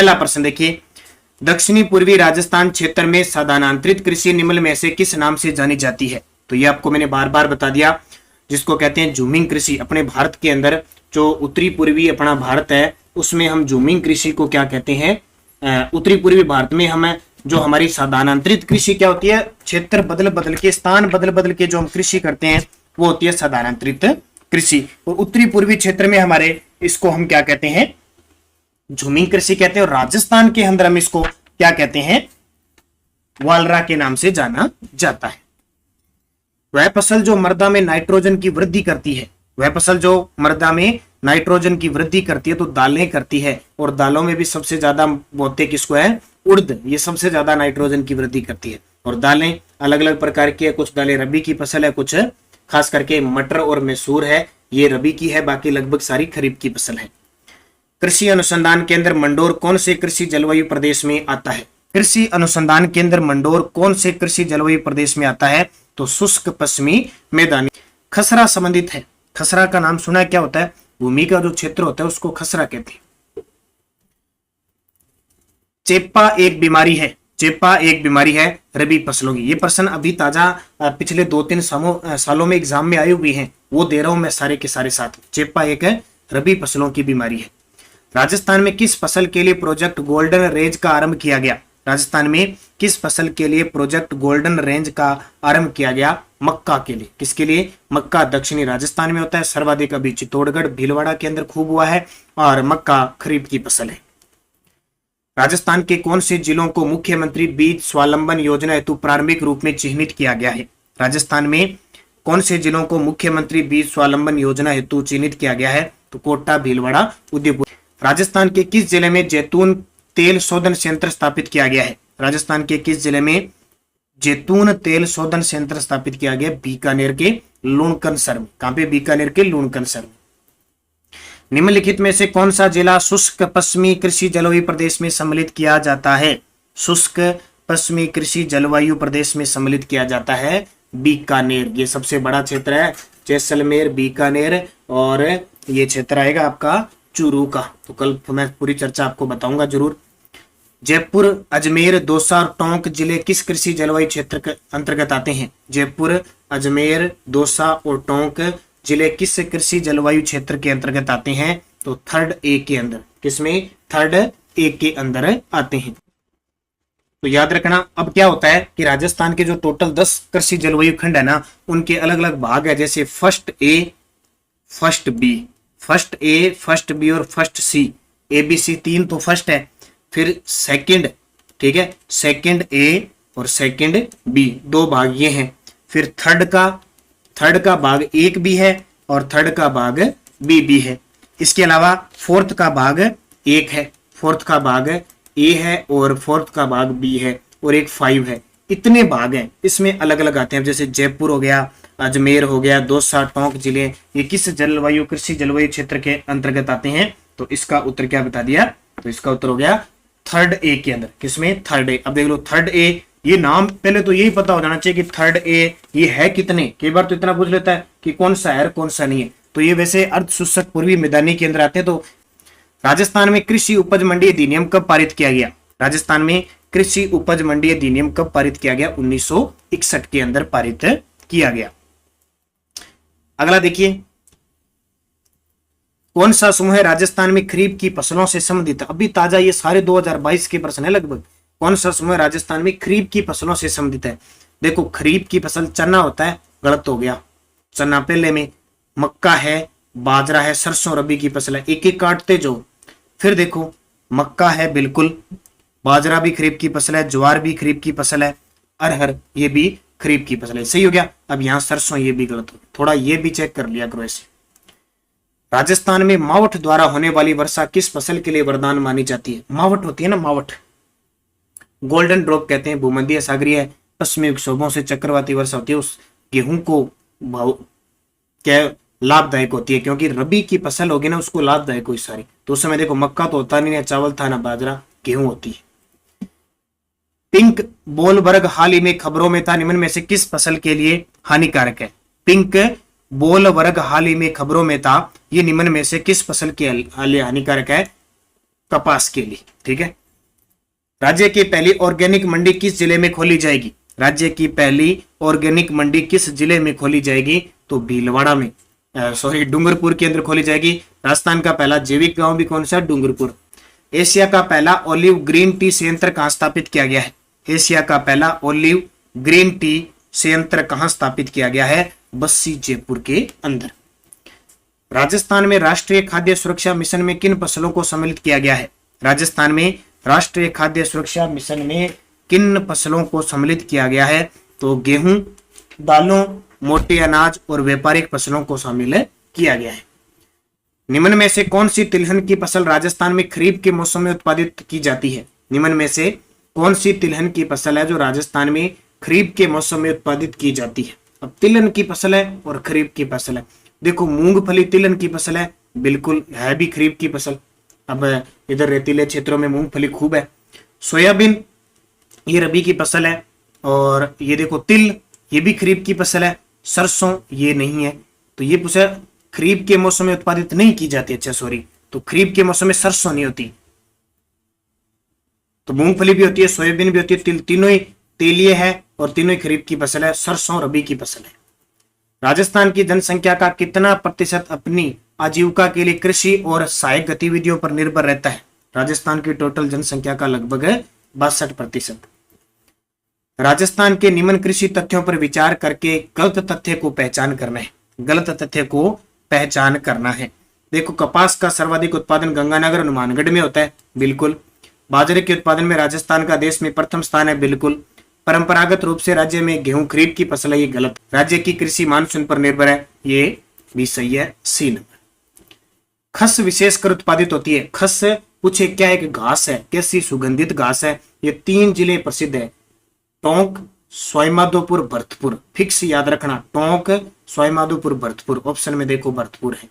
पहला प्रश्न देखिए, दक्षिणी पूर्वी राजस्थान क्षेत्र में स्थानांतरित कृषि निम्न में से किस नाम से जानी जाती है? तो ये आपको मैंने बार बार बता दिया, जिसको कहते हैं झूमिंग कृषि। अपने भारत के अंदर जो उत्तरी पूर्वी अपना भारत है उसमें हम झूमिंग कृषि को क्या कहते हैं? उत्तरी पूर्वी भारत में हमें जो हमारी स्थानांतरित कृषि क्या होती है? क्षेत्र बदल बदल के, स्थान बदल बदल के जो हम कृषि करते हैं वो होती है स्थानांतरित कृषि। और उत्तरी पूर्वी क्षेत्र में हमारे इसको हम क्या कहते हैं? झूमिंग कृषि कहते हैं। और राजस्थान के अंदर हम इसको क्या कहते हैं? वालरा के नाम से जाना जाता है। वह फसल जो मृदा में नाइट्रोजन की वृद्धि करती है, वह फसल जो मृदा में नाइट्रोजन की वृद्धि करती है तो दालें करती है। और दालों में भी सबसे ज्यादा बोते किसको है? उड़द। ये सबसे ज्यादा नाइट्रोजन की वृद्धि करती है। और दालें अलग अलग प्रकार की है, कुछ दालें रबी की फसल है, कुछ खास करके मटर और मैसूर है ये रबी की है, बाकी लगभग सारी खरीफ की फसल है। कृषि अनुसंधान केंद्र मंडोर कौन से कृषि जलवायु प्रदेश में आता है? कृषि अनुसंधान केंद्र मंडोर कौन से कृषि जलवायु प्रदेश में आता है? तो शुष्क पश्चिमी मैदानी। खसरा संबंधित है। खसरा का नाम सुना है, क्या होता है? भूमि का जो क्षेत्र होता है उसको खसरा कहते हैं। चेपा एक बीमारी है। चेपा एक बीमारी है रबी फसलों की। ये प्रश्न अभी ताजा पिछले 2-3 सालों में एग्जाम में आए हुए हैं, वो दे रहा हूं मैं सारे के सारे साथ। चेपा एक है रबी फसलों की बीमारी है। राजस्थान में किस फसल के लिए प्रोजेक्ट गोल्डन रेंज का आरंभ किया गया? राजस्थान में किस फसल के लिए प्रोजेक्ट गोल्डन रेंज का आरंभ किया गया? मक्का के लिए। किसके लिए? मक्का दक्षिणी राजस्थान में होता है, सर्वाधिक अभी चित्तौड़गढ़ भीलवाड़ा के अंदर खूब हुआ है, और मक्का खरीफ की फसल है। राजस्थान के कौन से जिलों को मुख्यमंत्री बीज स्वावलंबन योजना हेतु प्रारंभिक रूप में चिन्हित किया गया है? राजस्थान में कौन से जिलों को मुख्यमंत्री बीज स्वावलंबन योजना हेतु चिन्हित किया गया है? तो कोटा, भीलवाड़ा, उदयपुर। राजस्थान के किस जिले में जैतून तेल शोधन संयंत्र स्थापित किया गया है? राजस्थान के किस जिले में जैतून तेल शोधन संयंत्र स्थापित किया गया? बीकानेर के लूणकरसर में। कहां पे? बीकानेर के लूणकरसर में। निम्नलिखित में से कौन सा जिला शुष्क पश्चिमी कृषि जलवायु प्रदेश में सम्मिलित किया जाता है? शुष्क पश्चिमी कृषि जलवायु प्रदेश में सम्मिलित किया जाता है बीकानेर। ये सबसे बड़ा क्षेत्र है, जैसलमेर, बीकानेर, और ये क्षेत्र आएगा आपका चूरू का। तो कल मैं पूरी चर्चा आपको बताऊंगा जरूर। जयपुर, अजमेर, दौसा और टोंक जिले किस कृषि जलवायु क्षेत्र के अंतर्गत आते हैं? जयपुर, अजमेर, दौसा और टोंक जिले किस कृषि जलवायु क्षेत्र के अंतर्गत आते हैं? तो थर्ड ए के अंदर। किसमें? थर्ड ए के अंदर आते हैं। तो याद रखना, अब क्या होता है कि राजस्थान के जो टोटल 10 कृषि जलवायु खंड है ना, उनके अलग अलग भाग है। जैसे first A, first B, first A, first B और first C. A B C 3 तो फर्स्ट है, फिर सेकंड, ठीक है, सेकंड ए और सेकंड बी, 2 भाग ये हैं। फिर थर्ड का भाग 1 भी है और थर्ड का भाग बी भी है। इसके अलावा फोर्थ का भाग 1 है, फोर्थ का भाग ए है और फोर्थ का भाग बी है, और एक 5 है। इतने भाग हैं, इसमें अलग अलग आते हैं। जैसे जयपुर हो गया, अजमेर हो गया, दौसा, टोंक जिले, ये किस जलवायु कृषि जलवायु क्षेत्र के अंतर्गत आते हैं? तो इसका उत्तर क्या बता दिया? तो इसका उत्तर हो गया थर्ड ए के अंदर। किसमें? Third A. अब देख लो थर्ड ए, ये नाम पहले तो यही पता हो जाना चाहिए कि थर्ड ए ये है कितने। कई बार तो इतना पूछ लेता है कि कौन सा है कौन सा नहीं है। तो ये वैसे अर्ध शुष्क पूर्वी मैदानी के अंदर आते हैं। तो राजस्थान में कृषि उपज मंडी अधिनियम कब पारित किया गया? राजस्थान में कृषि उपज मंडी अधिनियम कब पारित किया गया? 1961 के अंदर पारित किया गया। अगला देखिए, कौन सा समूह राजस्थान में खरीफ की फसलों से संबंधित है? अभी ताजा, ये सारे 2022 के प्रश्न है लगभग। कौन सा समूह राजस्थान में खरीफ की फसलों से संबंधित है? देखो, खरीफ की फसल चना होता है, गलत हो गया। चना पहले में, मक्का है, बाजरा है, सरसों रबी की फसल है। एक एक काटते जो। फिर देखो, मक्का है बिल्कुल, बाजरा भी खरीफ की फसल है, ज्वार भी खरीफ की फसल है, अरहर ये भी खरीफ की फसल है। सही हो गया। अब यहाँ सरसों ये भी गलत हो गया, थोड़ा ये भी चेक कर लिया करो ऐसे। राजस्थान में मावठ द्वारा होने वाली वर्षा किस फसल के लिए वरदान मानी जाती है? मावठ होती है ना, मावठ, गोल्डन ड्रॉप कहते हैं। भूमध्य सागरीय पश्चिमी विक्षोभों से चक्रवाती वर्षा होती है, उस गेहूं को क्या लाभदायक होती है, क्योंकि रबी की फसल होगी ना उसको लाभदायक हुई सारी। तो उस समय देखो, मक्का तो होता नहीं, ना चावल था, ना बाजरा, गेहूं होती है। पिंक बोलवर्ग हाल ही में खबरों में था, निम्न में से किस फसल के लिए हानिकारक है? पिंक बोलवर्ग हाल ही में खबरों में था, ये निम्न में से किस फसल के लिए हानिकारक है? कपास के लिए। ठीक है, राज्य की पहली ऑर्गेनिक मंडी किस जिले में खोली जाएगी? राज्य की पहली ऑर्गेनिक मंडी किस जिले में खोली जाएगी? तो भीलवाड़ा में, डूंगरपुर के अंदर खोली जाएगी। राजस्थान का पहला जैविक गांव भी कौन सा? डूंगरपुर। एशिया का पहला ऑलिव ग्रीन टी संयंत्र कहां स्थापित किया गया है? एशिया का पहला ऑलिव ग्रीन टी संयंत्र कहां स्थापित किया गया है? बस्सी जयपुर के अंदर। राजस्थान में राष्ट्रीय खाद्य सुरक्षा मिशन में किन फसलों को सम्मिलित किया गया है? राजस्थान में राष्ट्रीय खाद्य सुरक्षा मिशन में किन फसलों को सम्मिलित किया गया है? तो गेहूं, दालों, मोटे अनाज और व्यापारिक फसलों को शामिल किया गया है। निम्न में से कौन सी तिलहन की फसल राजस्थान में खरीफ के मौसम में उत्पादित की जाती है? निम्न में से कौन सी तिलहन की फसल है जो राजस्थान में खरीफ के मौसम में उत्पादित की जाती है? अब तिलहन की फसल है और खरीफ की फसल है। देखो, मूंगफली तिलहन की फसल है, बिल्कुल है भी खरीफ की फसल। अब इधर रेतीले क्षेत्रों में मूंगफली खूब है। सोयाबीन ये रबी की फसल है, और ये देखो तिल ये भी खरीफ की फसल है। सरसों ये नहीं है, तो ये पूछा खरीफ के मौसम में उत्पादित नहीं की जाती। अच्छा सॉरी, तो खरीफ के मौसम में सरसों नहीं होती, तो मूंगफली भी होती है, सोयाबीन भी होती है, तिल, तीनों ही तेलीय है और तीनों ही खरीफ की फसल है। सरसों रबी की फसल है। राजस्थान की जनसंख्या का कितना प्रतिशत अपनी आजीविका के लिए कृषि और सहायक गतिविधियों पर निर्भर रहता है? राजस्थान की टोटल जनसंख्या का लगभग 62%। राजस्थान के निम्न कृषि तथ्यों पर विचार करके गलत तथ्य को पहचान करना है। गलत तथ्य को पहचान करना है। देखो, कपास का सर्वाधिक उत्पादन गंगानगर हनुमानगढ़ में होता है, बिल्कुल। बाजरे के उत्पादन में राजस्थान का देश में प्रथम स्थान है, बिल्कुल। परंपरागत रूप से राज्य में गेहूं खरीफ की फसल है, ये गलत। राज्य की कृषि मानसून पर निर्भर है, ये भी सही है, सी नंबर। खस विशेषकर उत्पादित होती है। खस पूछे क्या एक घास है, कैसी सुगंधित घास है? ये 3 जिले प्रसिद्ध है, टोंक, सवाईमाधोपुर, भरतपुर। फिक्स याद रखना, टोंक, सवाईमाधोपुर, भरतपुर। ऑप्शन में देखो भरतपुर है।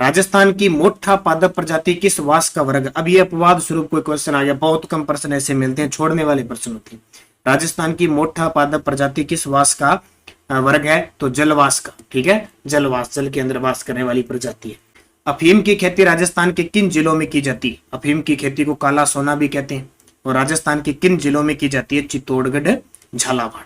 राजस्थान की मोठा पादप प्रजाति किस वास का वर्ग? अब ये अपवाद स्वरूप कोई क्वेश्चन आ गया, बहुत कम प्रश्न ऐसे मिलते हैं, छोड़ने वाले प्रश्न होते हैं। राजस्थान की मोठा पादप प्रजाति किस वास का वर्ग है? तो जलवास का। ठीक है, जलवास, जल के अंदर वास करने वाली प्रजाति है। अफीम की खेती राजस्थान के किन जिलों में की जाती है? अफीम की खेती को काला सोना भी कहते हैं, और राजस्थान के किन जिलों में की जाती है? चित्तौड़गढ़, झालावाड़।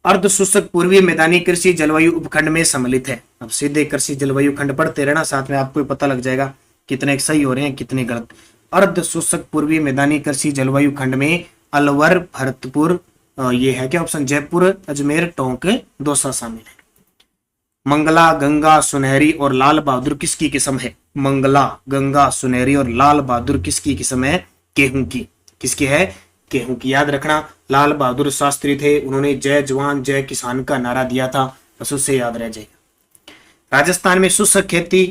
अर्ध शुष्क पूर्वी मैदानी कृषि जलवायु उपखंड में सम्मिलित है। अब सीधे कृषि जलवायु खंड पढ़ते रहना, साथ में आपको पता लग जाएगा कितने सही हो रहे हैं कितने गलत। अर्ध शुष्क पूर्वी मैदानी कृषि जलवायु खंड में अलवर, भरतपुर, ये है क्या ऑप्शन? जयपुर, अजमेर, टोंक, दौसा शामिल है। मंगला, गंगा, सुनहरी और लाल बहादुर किसकी किस्म है? मंगला, गंगा, सुनहरी और लाल बहादुर किसकी किस्म है? गेहूं की। किसकी है? गेहूं की। याद रखना, लाल बहादुर शास्त्री थे, उन्होंने जय जवान जय किसान का नारा दिया था, बस उससे याद रह जाएगा। राजस्थान में शुष्क खेती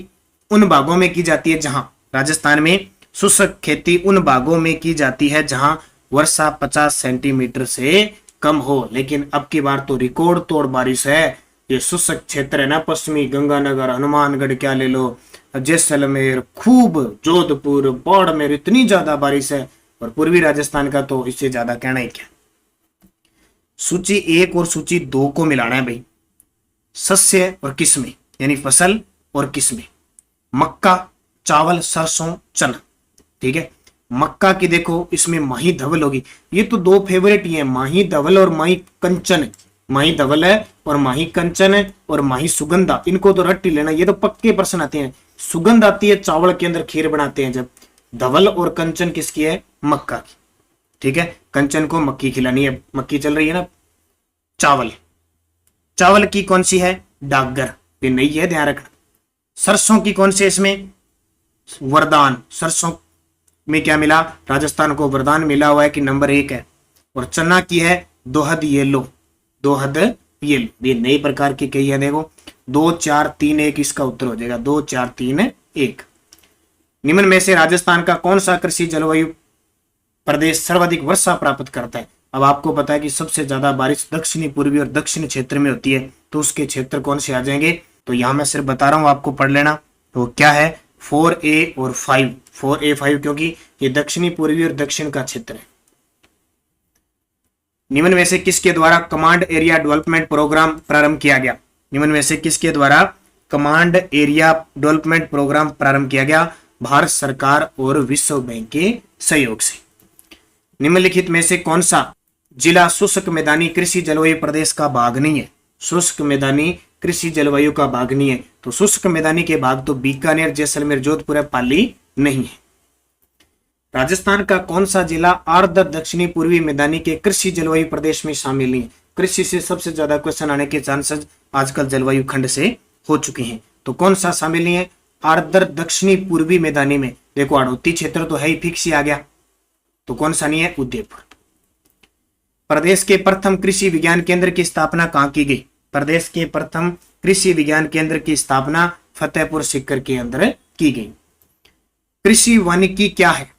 उन भागों में की जाती है जहां, राजस्थान में शुष्क खेती उन भागों में की जाती है जहां वर्षा 50 सेंटीमीटर से कम हो। लेकिन अब की बार तो रिकॉर्ड तोड़ बारिश है। ये शुष्क क्षेत्र है ना, पश्चिमी गंगानगर, हनुमानगढ़ क्या ले लो, जैसलमेर, खूब जोधपुर, बाड़मेर, इतनी ज्यादा बारिश है। और पूर्वी राजस्थान का तो इससे ज्यादा कहना ही क्या। सूची 1 और सूची 2 को मिलाना है भाई। सस्य और किस्में, यानी फसल और किस्में। मक्का, चावल, सरसों, चना। ठीक है, मक्का की देखो इसमें माही धवल होगी। ये तो 2 फेवरेट ही है, माही धवल और माही कंचन। माही धवल है और माही कंचन है और माही सुगंधा, इनको तो रट ही लेना, ये तो पक्के प्रश्न आते हैं। सुगंध आती है चावल के अंदर खीर बनाते हैं जब। धवल और कंचन किसकी है? मक्का की। ठीक है, कंचन को मक्की खिलानी है, मक्की चल रही है ना। चावल, चावल की कौन सी है? डागर, ये नहीं है, ध्यान रखना। सरसों की कौन सी? इसमें वरदान। सरसों में क्या मिला? राजस्थान को वरदान मिला हुआ है कि नंबर 1 है। और चना की है दोहद येलो, दोहद येलो। ये नई प्रकार की कही है, देखो 2 4 3 1 इसका उत्तर हो जाएगा, 2 4 3 1। निम्न में से राजस्थान का कौन सा कृषि जलवायु प्रदेश सर्वाधिक वर्षा प्राप्त करता है? अब आपको पता है कि सबसे ज्यादा बारिश दक्षिणी पूर्वी और दक्षिण क्षेत्र में होती है, तो उसके क्षेत्र कौन से आ जाएंगे? तो यहां मैं सिर्फ बता रहा हूं, आपको पढ़ लेना। तो क्या है? 4A और 5, 4A 5, क्योंकि ये दक्षिणी पूर्वी और दक्षिण का क्षेत्र है। निम्न में से किसके द्वारा कमांड एरिया डेवलपमेंट प्रोग्राम प्रारंभ किया गया? निम्न में से किसके द्वारा कमांड एरिया डेवलपमेंट प्रोग्राम प्रारंभ किया गया? भारत सरकार और विश्व बैंक के सहयोग से। निम्नलिखित में से कौन सा जिला शुष्क मैदानी कृषि जलवायु प्रदेश का भाग नहीं है? शुष्क मैदानी कृषि जलवायु का भाग नहीं है। तो शुष्क मैदानी के भाग तो बीकानेर, जैसलमेर, जोधपुर है, पाली नहीं है। राजस्थान का कौन सा जिला आर्द्र दक्षिणी पूर्वी मैदानी के कृषि जलवायु प्रदेश में शामिल नहीं है? कृषि से सबसे ज्यादा क्वेश्चन आने के चांसेस आजकल जलवायु खंड से हो चुके हैं। तो कौन सा शामिल नहीं है? आर्द्र दक्षिणी पूर्वी मैदानी में। देखो हाड़ौती क्षेत्र तो है ही, फिक्स ही आ गया। तो कौन सा नहीं है? उदयपुर। प्रदेश के प्रथम कृषि विज्ञान केंद्र की स्थापना कहाँ की गई? प्रदेश के प्रथम कृषि विज्ञान केंद्र की स्थापना फतेहपुर सीकर के अंदर की गई। कृषि वानिकी क्या है?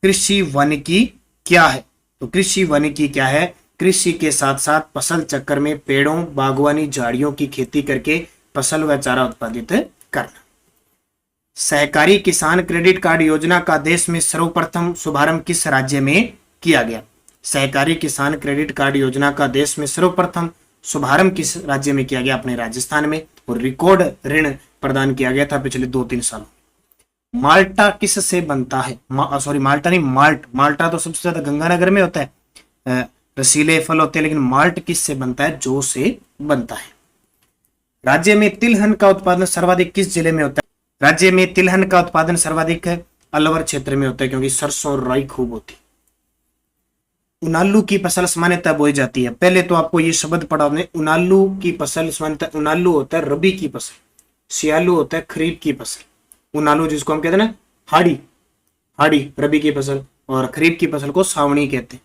कृषि वानिकी क्या है? तो कृषि वानिकी क्या है? कृषि के साथ साथ फसल चक्र में पेड़ों, बागवानी, झाड़ियों की खेती करके फसल व चारा उत्पादित करना। सहकारी किसान क्रेडिट कार्ड योजना का देश में सर्वप्रथम शुभारंभ किस राज्य में किया गया? सहकारी किसान क्रेडिट कार्ड योजना का देश में सर्वप्रथम शुभारंभ किस राज्य में किया गया? अपने राजस्थान में। और रिकॉर्ड ऋण प्रदान किया गया था पिछले 2-3 सालों। माल्टा किस से बनता है? सॉरी माल्टा नहीं, माल्ट। माल्टा तो सबसे ज्यादा गंगानगर में होता है, रसीले फल होते हैं, लेकिन माल्ट किस से बनता है? जौ से बनता है। राज्य में तिलहन का उत्पादन सर्वाधिक किस जिले में होता है? राज्य में तिलहन का उत्पादन सर्वाधिक अलवर क्षेत्र में होता है, क्योंकि सरसों और राई खूब होती है। उनालू की फसल सामान्यतः बोई जाती है। पहले तो आपको ये शब्द पढ़ा आपने, उनालू की फसल सामान्यतः, उनालू होता है रबी की फसल, सियालू होता है खरीफ की फसल। उनालू जिसको हम कहते हैं ना हाड़ी, हाड़ी रबी की फसल, और खरीफ की फसल को सावणी कहते हैं।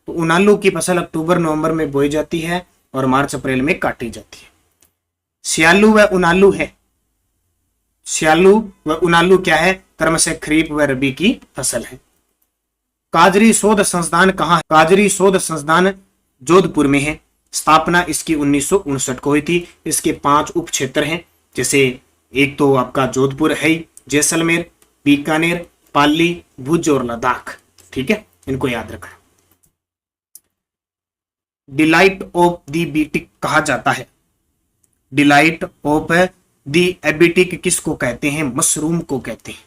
तो उनालू की फसल अक्टूबर-नवंबर में बोई जाती है और मार्च-अप्रैल में काटी जाती है। सियालू व उनालू है, सियालू व उनालू क्या है? क्रमशः खरीफ व रबी की फसल है। काजरी शोध संस्थान कहाँ है? काजरी शोध संस्थान जोधपुर में है। स्थापना इसकी 1959 को हुई थी। इसके 5 उप क्षेत्र हैं, जैसे एक तो आपका जोधपुर है, जैसलमेर, बीकानेर, पाली, भुज और लद्दाख। ठीक है, इनको याद रखना। डिलाइट ऑफ दी बीटिक कहा जाता है? डिलाइट ऑफ दी एबिटिक किसको कहते हैं? मशरूम को कहते हैं।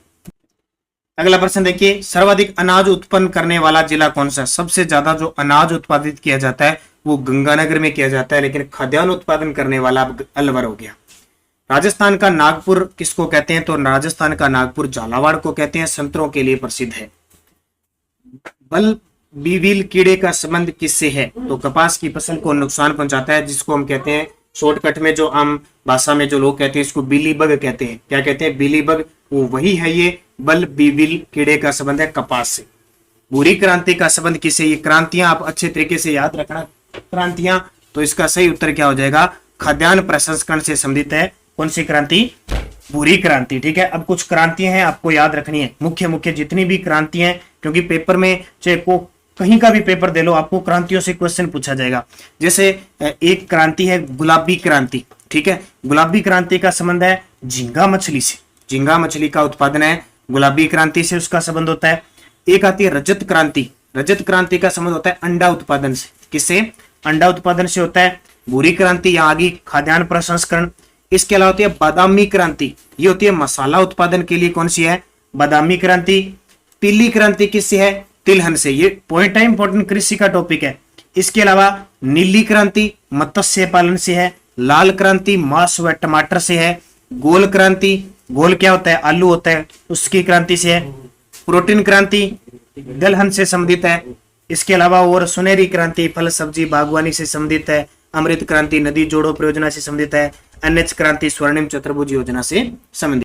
अगला प्रश्न देखिए, सर्वाधिक अनाज उत्पन्न करने वाला जिला कौन सा? सबसे ज्यादा जो अनाज उत्पादित किया जाता है वो गंगानगर में किया जाता है, लेकिन खाद्यान्न उत्पादन करने वाला अलवर हो गया। राजस्थान का नागपुर किसको कहते हैं? तो राजस्थान का नागपुर झालावाड़ को कहते हैं, संतरों के लिए प्रसिद्ध है। बल बीविल कीड़े का संबंध किससे है? तो कपास की फसल को नुकसान पहुंचाता है, जिसको हम कहते हैं शॉर्टकट में, जो आम भाषा में जो लोग कहते हैं इसको बिली बग कहते हैं। क्या कहते हैं? बिली बग। वो वही है, ये बल बीविल कीड़े का संबंध है कपास से। भूरी क्रांति का संबंध किससे? ये क्रांतियां आप अच्छे तरीके से याद रखना, क्रांतियां। तो इसका सही उत्तर क्या हो जाएगा? खाद्यान्न प्रसंस्करण से संबंधित है। कौन सी क्रांति? भूरी क्रांति। ठीक है, अब कुछ क्रांतियां हैं आपको याद रखनी है, मुख्य मुख्य जितनी भी क्रांतियां हैं, क्योंकि पेपर में चाहे को कहीं का भी पेपर दे लो, आपको क्रांतियों से क्वेश्चन पूछा जाएगा। जैसे एक क्रांति है गुलाबी क्रांति। ठीक है, गुलाबी क्रांति का संबंध है झींगा मछली से। झींगा मछली का उत्पादन है गुलाबी क्रांति से, उसका संबंध होता है। एक आती है रजत क्रांति। रजत क्रांति का संबंध होता है अंडा उत्पादन से। किससे? अंडा उत्पादन से होता है। भूरी क्रांति या आगे खाद्यान्न प्रसंस्करण। इसके अलावा होती है बादामी क्रांति, ये होती है मसाला उत्पादन के लिए। कौन सी है? बादामी क्रांति। पीली क्रांति किससे है? तिलहन से। ये पॉइंट है, इंपॉर्टेंट कृषि का टॉपिक है। इसके अलावा नीली क्रांति मत्स्य पालन से है। लाल क्रांति मांस व टमाटर से है। गोल क्रांति, गोल क्या होता है? आलू होता है, उसकी क्रांति से है। प्रोटीन क्रांति दलहन से संबंधित है। इसके अलावा और सुनहरी क्रांति फल सब्जी बागवानी से संबंधित है। अमृत क्रांति नदी जोड़ो परियोजना से संबंधित है। एनएच क्रांति स्वर्णिम चतुर्भुज योजना से संबंधित।